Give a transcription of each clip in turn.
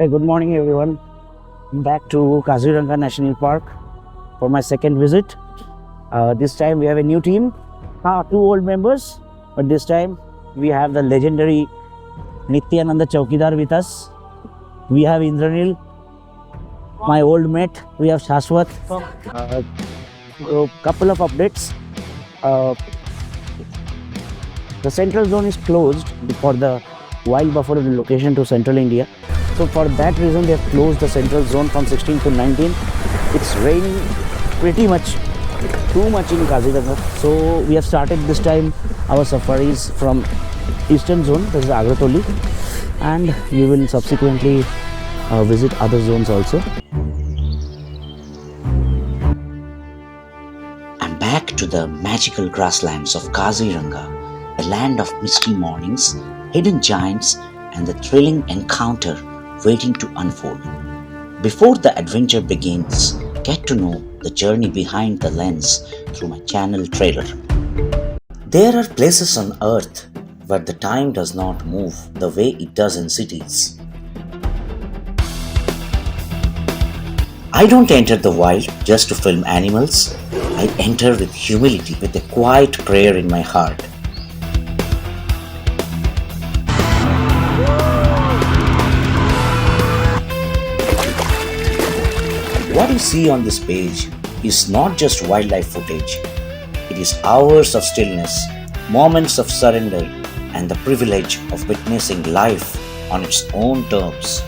Hey, good morning everyone. I'm back to Kaziranga National Park for my second visit. This time we have a new team, two old members, but this time we have the legendary Nityananda Chaukidar with us. We have Indranil, my old mate. We have Shashwat. A couple of updates. Uh, the central zone is closed for the wild buffalo relocation to central India. So for that reason, they have closed the central zone from 16 to 19. It's raining pretty much, too much in Kaziranga. So we have started this time our safaris from Eastern zone, this is Agratoli, and we will subsequently visit other zones also. I'm back to the magical grasslands of Kaziranga, a land of misty mornings, hidden giants, and the thrilling encounter waiting to unfold. Before the adventure begins, get to know the journey behind the lens through my channel trailer. There are places on earth where the time does not move the way it does in cities. I don't enter the wild just to film animals. I enter with humility, with a quiet prayer in my heart. What you see on this page is not just wildlife footage. It is hours of stillness, moments of surrender, and the privilege of witnessing life on its own terms.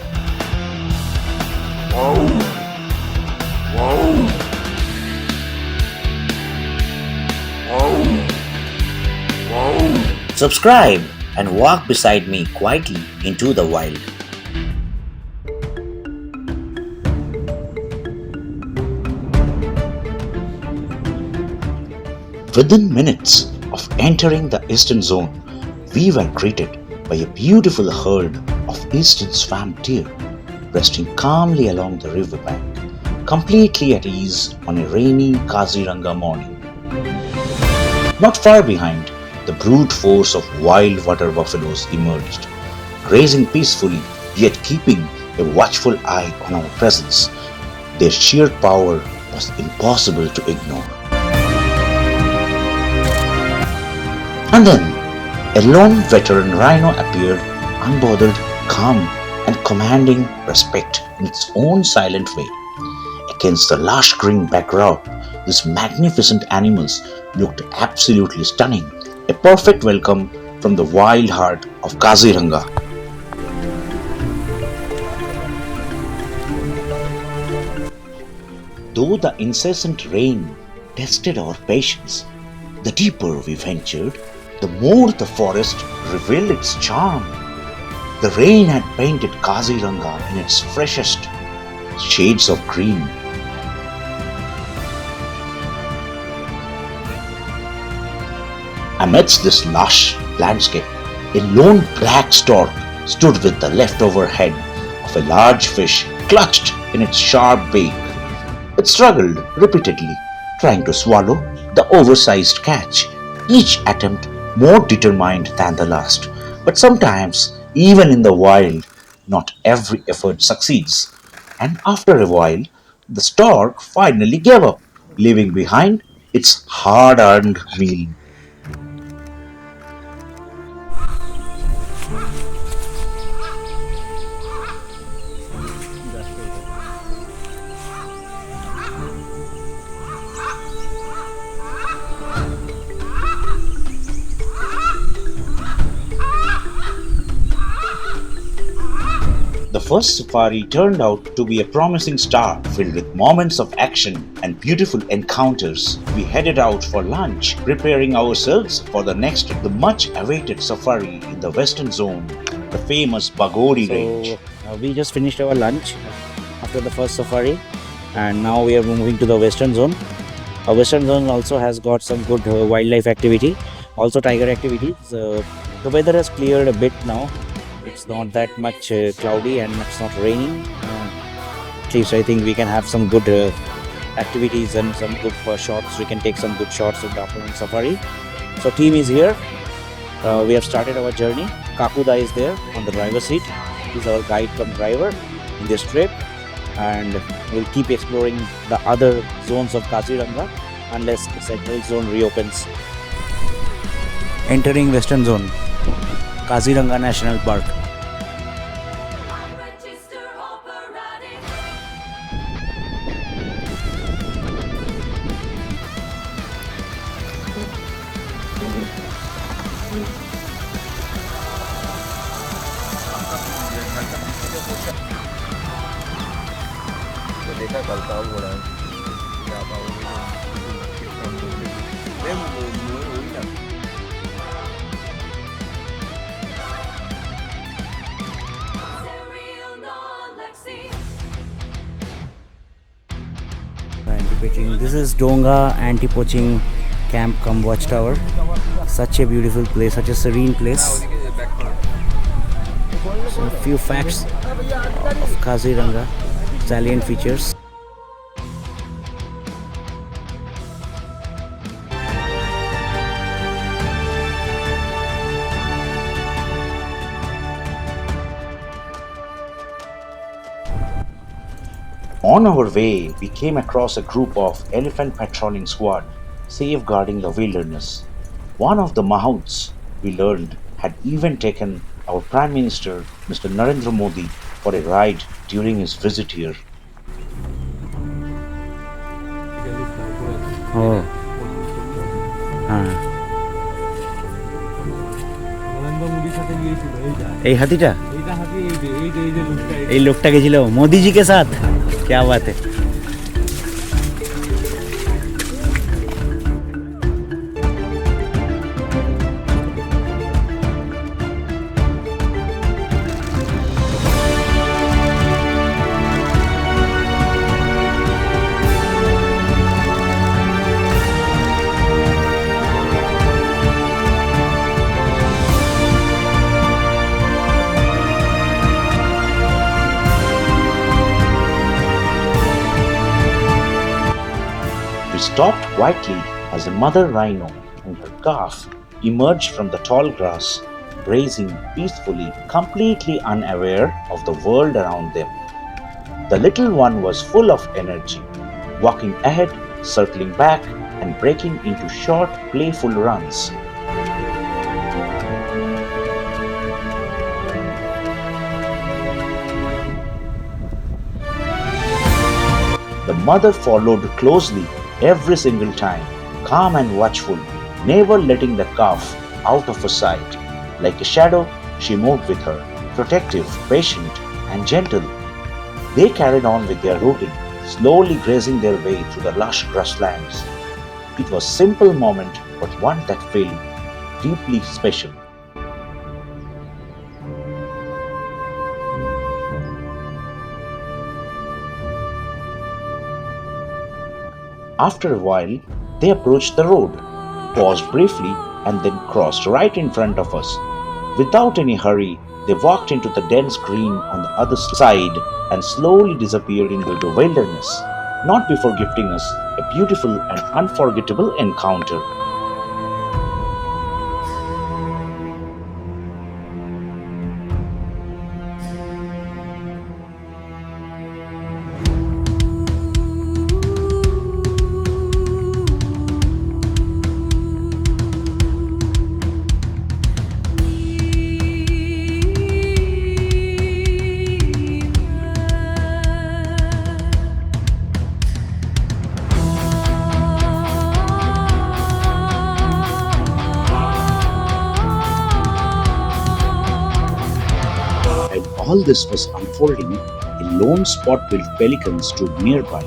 Subscribe and walk beside me quietly into the wild. Within minutes of entering the eastern zone, we were greeted by a beautiful herd of eastern swamp deer resting calmly along the riverbank, completely at ease on a rainy Kaziranga morning. Not far behind, the brute force of wild water buffaloes emerged, grazing peacefully yet keeping a watchful eye on our presence. Their sheer power was impossible to ignore. And then, a lone veteran rhino appeared, unbothered, calm, and commanding respect in its own silent way. Against the lush green backdrop, these magnificent animals looked absolutely stunning, a perfect welcome from the wild heart of Kaziranga. Though the incessant rain tested our patience, the deeper we ventured, the more the forest revealed its charm. The rain had painted Kaziranga in its freshest shades of green. Amidst this lush landscape, a lone black stork stood with the leftover head of a large fish clutched in its sharp beak. It struggled repeatedly, trying to swallow the oversized catch, each attempt more determined than the last. But sometimes, even in the wild, not every effort succeeds. And after a while, the stork finally gave up, leaving behind its hard-earned meal. The first safari turned out to be a promising start, filled with moments of action and beautiful encounters. We headed out for lunch, preparing ourselves for the much awaited safari in the western zone, the famous Bagodi range. We just finished our lunch after the first safari, and now we are moving to the western zone. Our western zone also has got some good wildlife activity, also tiger activities. The weather has cleared a bit now. It's not that much cloudy and it's not raining. At least I think we can have some good activities and some good shots. We can take some good shots in the afternoon safari. So team is here. We have started our journey. Kakuda is there on the driver's seat. He's our guide cum driver. in this trip, and we'll keep exploring the other zones of Kaziranga unless the central zone reopens. Entering Western Zone, Kaziranga National Park. Anti-poaching. This is Donga anti-poaching camp cum watchtower. Such a beautiful place, such a serene place. So a few facts of Kaziranga, salient features. On our way, we came across a group of elephant patrolling squad safeguarding the wilderness. One of the mahouts, we learned, had even taken our Prime Minister, Mr. Narendra Modi, for a ride during his visit here. Oh. এই হাতিটা এই লোকটা গেছিল মোদিজি কে সাথ क्या बात है We stopped quietly as a mother rhino and her calf emerged from the tall grass, grazing peacefully, completely unaware of the world around them. The little one was full of energy, walking ahead, circling back, and breaking into short, playful runs. The mother followed closely every single time, calm and watchful, never letting the calf out of her sight. Like a shadow, she moved with her, protective, patient, and gentle. They carried on with their routine, slowly grazing their way through the lush grasslands. It was a simple moment, but one that felt deeply special. After a while, they approached the road, paused briefly, and then crossed right in front of us. Without any hurry, they walked into the dense green on the other side and slowly disappeared into the wilderness, not before gifting us a beautiful and unforgettable encounter. All this was unfolding, a lone spot-billed pelican stood nearby,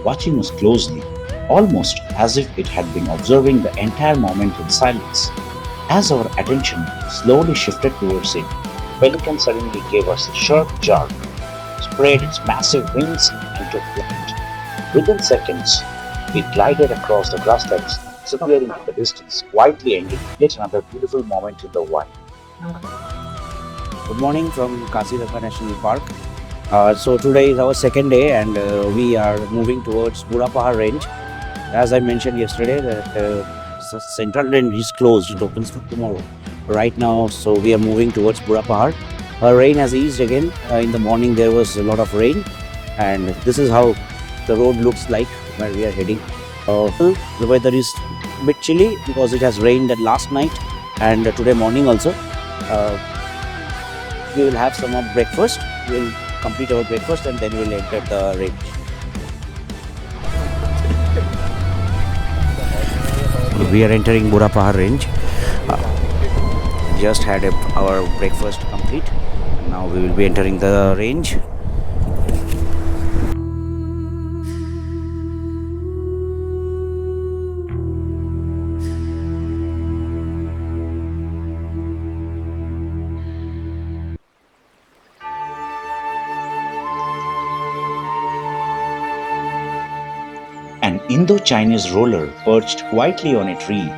watching us closely, almost as if it had been observing the entire moment in silence. As our attention slowly shifted towards it, the pelican suddenly gave us a sharp jerk, spread its massive wings, and took flight. Within seconds, it glided across the grasslands, disappearing in the distance, quietly ending yet another beautiful moment in the wild. Good morning from Kaziranga National Park. So today is our second day and we are moving towards Burapahar range. As I mentioned yesterday that central range is closed, it opens for tomorrow. Right now, so we are moving towards Burapahar Rain has eased again. In the morning there was a lot of rain, and this is how the road looks like where we are heading. The weather is a bit chilly because it has rained last night and today morning also. We will have some of breakfast. We will complete our breakfast and then we will enter the range. We are entering Burapahar range. Just had our breakfast complete. Now we will be entering the range. An Indochinese roller perched quietly on a tree,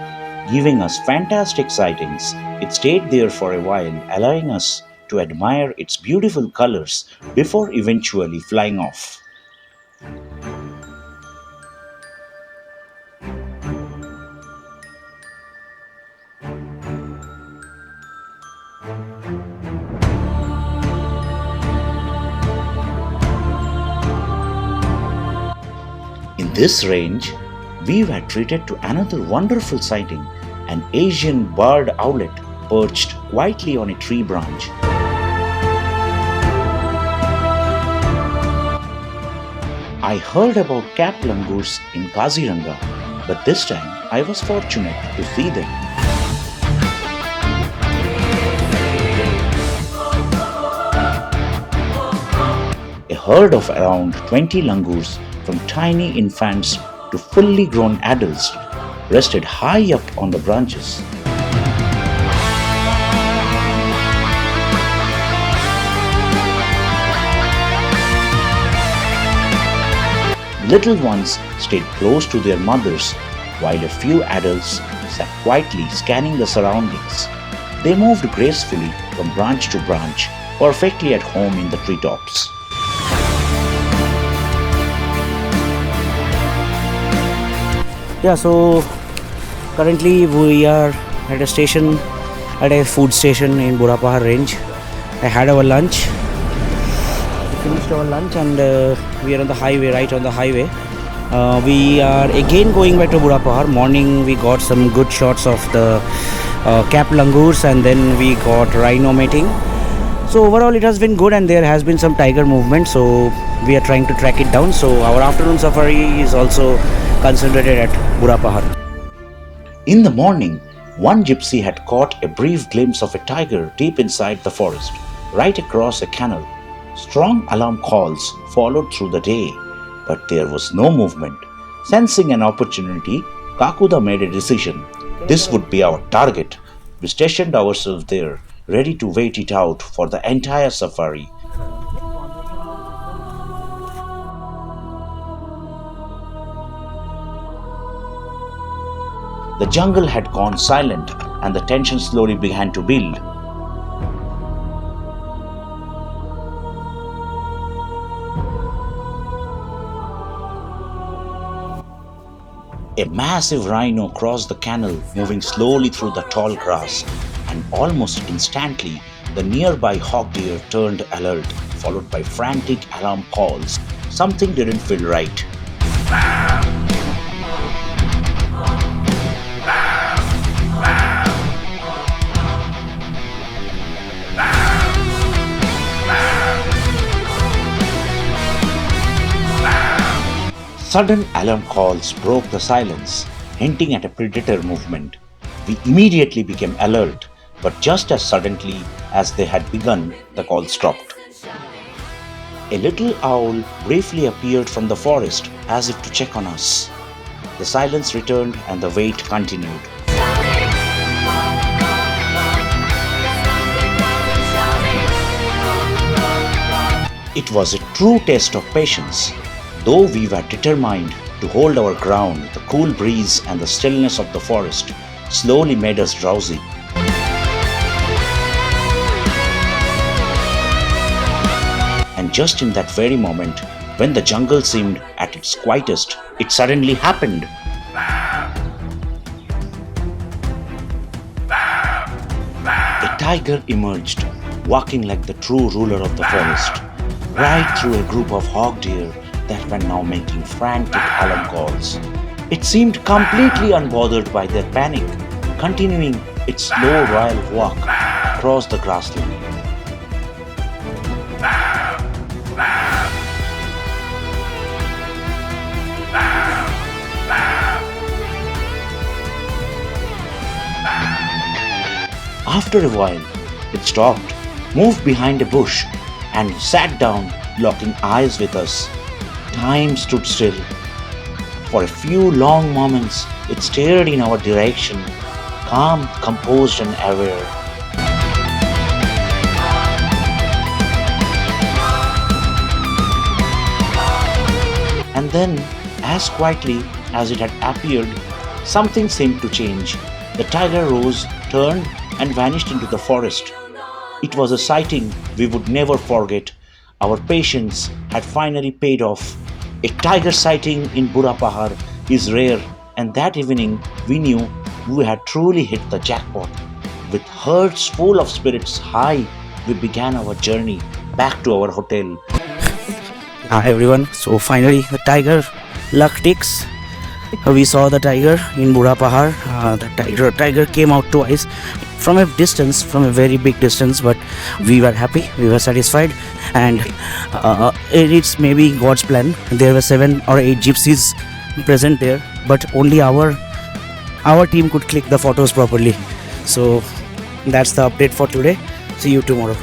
giving us fantastic sightings. It stayed there for a while, allowing us to admire its beautiful colors before eventually flying off. In this range, we were treated to another wonderful sighting, an Asian barred owlet perched quietly on a tree branch. I heard about cap langurs in Kaziranga, but this time I was fortunate to see them. A herd of around 20 langurs, from tiny infants to fully grown adults, rested high up on the branches. Little ones stayed close to their mothers, while a few adults sat quietly scanning the surroundings. They moved gracefully from branch to branch, perfectly at home in the treetops. Yeah, so currently we are at a food station in Burapahar range. I had our lunch. We finished our lunch and we are on the highway, right on the highway. We are again going back to Burapahar. Morning we got some good shots of the cap langurs and then we got rhino mating. So overall it has been good and there has been some tiger movement. So we are trying to track it down. So our afternoon safari is also concentrated at Burapahar. In the morning, one gypsy had caught a brief glimpse of a tiger deep inside the forest, right across a canal. Strong alarm calls followed through the day, but there was no movement. Sensing an opportunity, Kakuda made a decision. This would be our target. We stationed ourselves there, ready to wait it out for the entire safari. The jungle had gone silent and the tension slowly began to build. A massive rhino crossed the canal, moving slowly through the tall grass, and almost instantly, the nearby hawk deer turned alert, followed by frantic alarm calls. Something didn't feel right. Sudden alarm calls broke the silence, hinting at a predator movement. We immediately became alert, but just as suddenly as they had begun, the call stopped. A little owl briefly appeared from the forest as if to check on us. The silence returned and the wait continued. It was a true test of patience. Though we were determined to hold our ground, the cool breeze and the stillness of the forest slowly made us drowsy. And just in that very moment, when the jungle seemed at its quietest, it suddenly happened. A tiger emerged, walking like the true ruler of the forest, right through a group of hog deer that were now making frantic alarm calls. It seemed completely unbothered by their panic, continuing its slow royal walk across the grassland. After a while, it stopped, moved behind a bush, and sat down, locking eyes with us. Time stood still. For a few long moments, it stared in our direction, calm, composed, and aware. And then, as quietly as it had appeared, something seemed to change. The tiger rose, turned, and vanished into the forest. It was a sighting we would never forget. Our patience had finally paid off. A tiger sighting in Burapahar is rare, and that evening we knew we had truly hit the jackpot. With hearts full of spirits high, we began our journey back to our hotel. Hi everyone, so finally the tiger luck ticks. We saw the tiger in Burapahar. The tiger came out twice from a distance, from a very big distance, but we were happy, we were satisfied, and it's maybe God's plan. There were 7 or 8 gypsies present there, but only our team could click the photos properly. So that's the update for today. See you tomorrow.